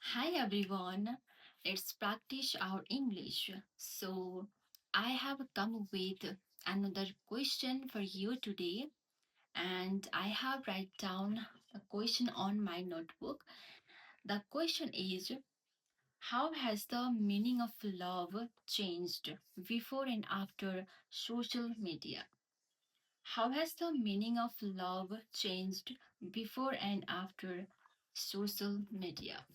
Hi everyone, let's practice our English. So, I have come with another question for you today, and I have write down a question on my notebook. The question is: how has the meaning of love changed before and after social media? How has the meaning of love changed before and after social media?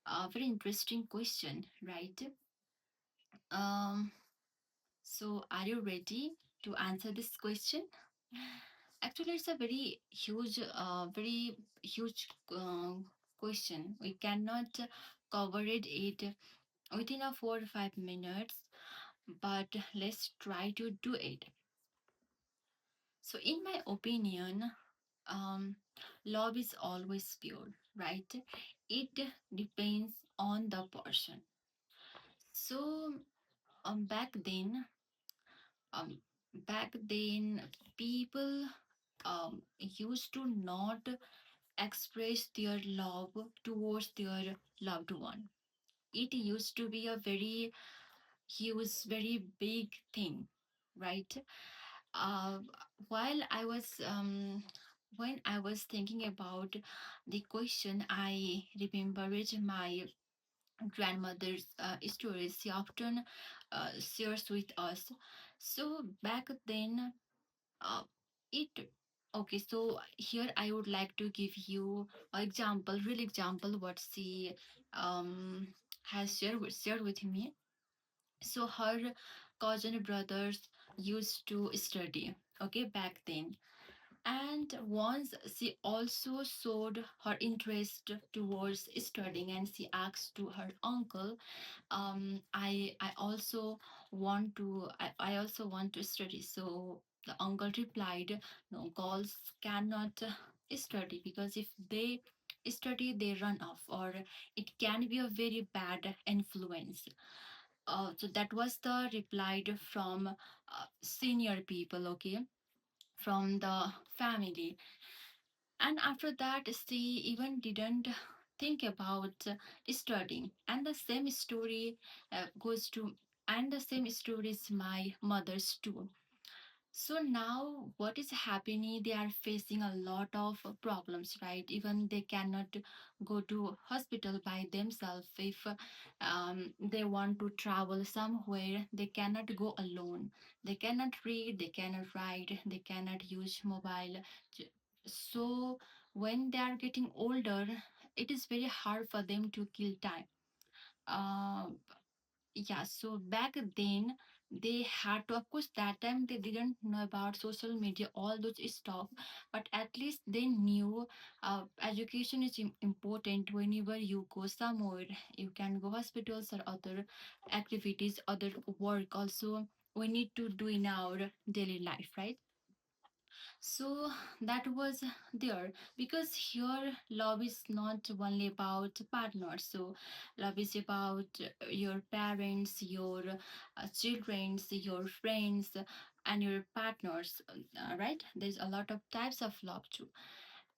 A very interesting question, right? Um, so are you ready to answer this question? Actually, it's a very huge question. We cannot cover it within a 4 or 5 minutes, but let's try to do it. So, in my opinion, um, love is always pure, right? It depends on the person. So, back then, um, back then people used to not express their love towards their loved one. It used to be a very huge, very big thing, right? uh, while I was when I was thinking about the question, I remembered my grandmother's stories she often shares with us. So back then, uh, it okay. So here I would like to give you an example, real example, what she has shared with me. So her cousin brothers used to study. Okay, back then, and once she also showed her interest towards studying, and she asked to her uncle, I also I also want to study. So the uncle replied, no, girls cannot study, because if they study they run off, or it can be a very bad influence. So that was the reply from senior people, okay, from the family. And after that, she even didn't think about studying. And the same story goes to, and the same story is my mother's too. So now what is happening, they are facing a lot of problems, right? Even they cannot go to hospital by themselves. If they want to travel somewhere, they cannot go alone. They cannot read, they cannot write, they cannot use mobile. So when they are getting older, it is very hard for them to kill time. Uh, yeah, so back then they had to, of course, that time they didn't know about social media, all those stuff, but at least they knew education is important. Whenever you go somewhere, you can go hospitals or other activities, other work also we need to do in our daily life, right? So that was there, because here love is not only about partners. So love is about your parents, your children's, your friends, and your partners, right? There's a lot of types of love too.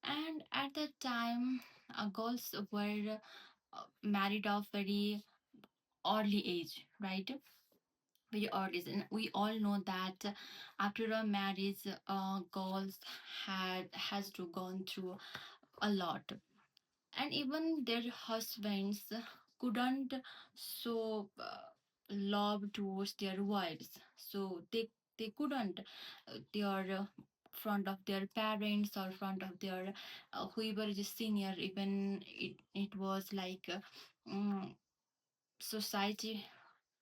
And at that time, girls were married off very early age, right? Very early. And we all know that after a marriage, girls has to gone through a lot, and even their husbands couldn't show love towards their wives. So they couldn't their front of their parents or front of their whoever is senior. Even it was like society,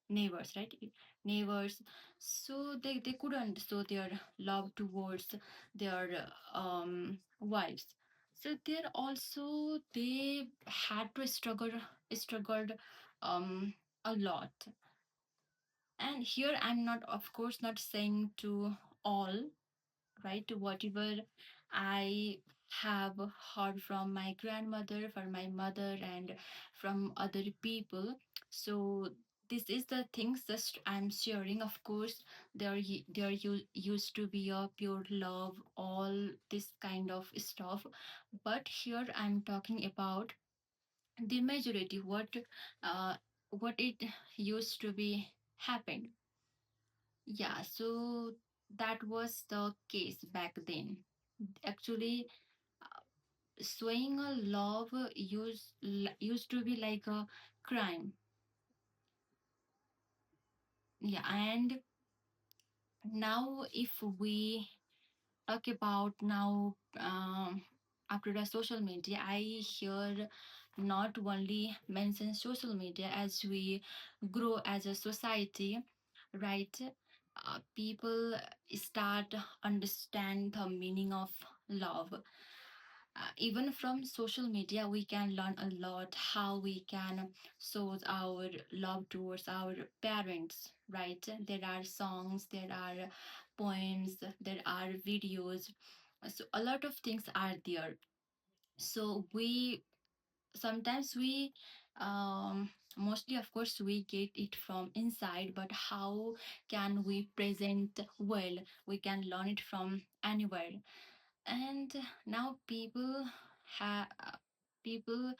neighbors, right? Neighbors. So they couldn't show their love towards their wives. So there also they had to struggled um a lot. And here I'm not, of course, not saying to all, right? Whatever I have heard from my grandmother, from my mother, and from other people. So this is the things that I'm sharing. Of course, used to be a pure love, all this kind of stuff. But here I'm talking about the majority uh, what it used to be happened. Yeah, so that was the case back then. Actually, showing a love used to be like a crime. Yeah, and now if we talk about now, after the social media, I hear not only mention social media as we grow as a society, right? People start understand the meaning of love. Even from social media, we can learn a lot how we can show our love towards our parents, right? There are songs, there are poems, there are videos. So a lot of things are there. So we sometimes we mostly of course we get it from inside, but how can we present well? We can learn it from anywhere. And now have people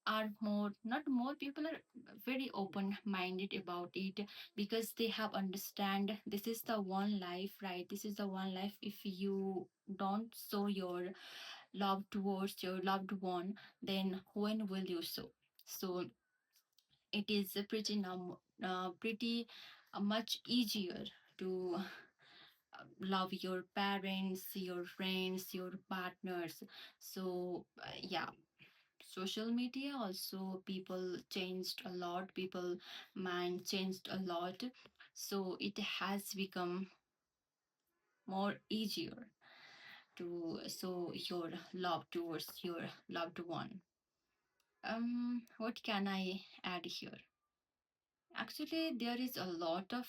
are more, not more, people are very open minded about it, because they have understand this is the one life, right? This is the one life. If you don't show your love towards your loved one, then when will you show? So it is pretty much easier to love your parents, your friends, your partners. So yeah, social media also, people changed a lot, people mind changed a lot. So it has become more easier to show your love towards your loved one. What can I add here? Actually, there is a lot of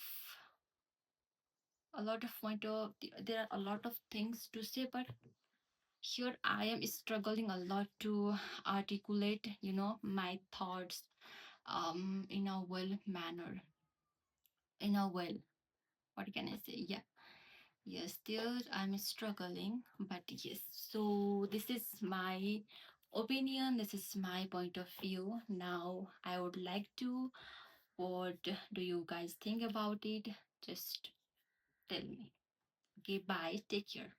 point of there are a lot of things to say, but here I am struggling a lot to articulate, my thoughts in a well manner, in a well, what can I say? Yeah. Yes, still I'm struggling, but yes. So this is my opinion. This is my point of view. Now I would like to, what do you guys think about it? Just tell me. Okay, bye. Take care.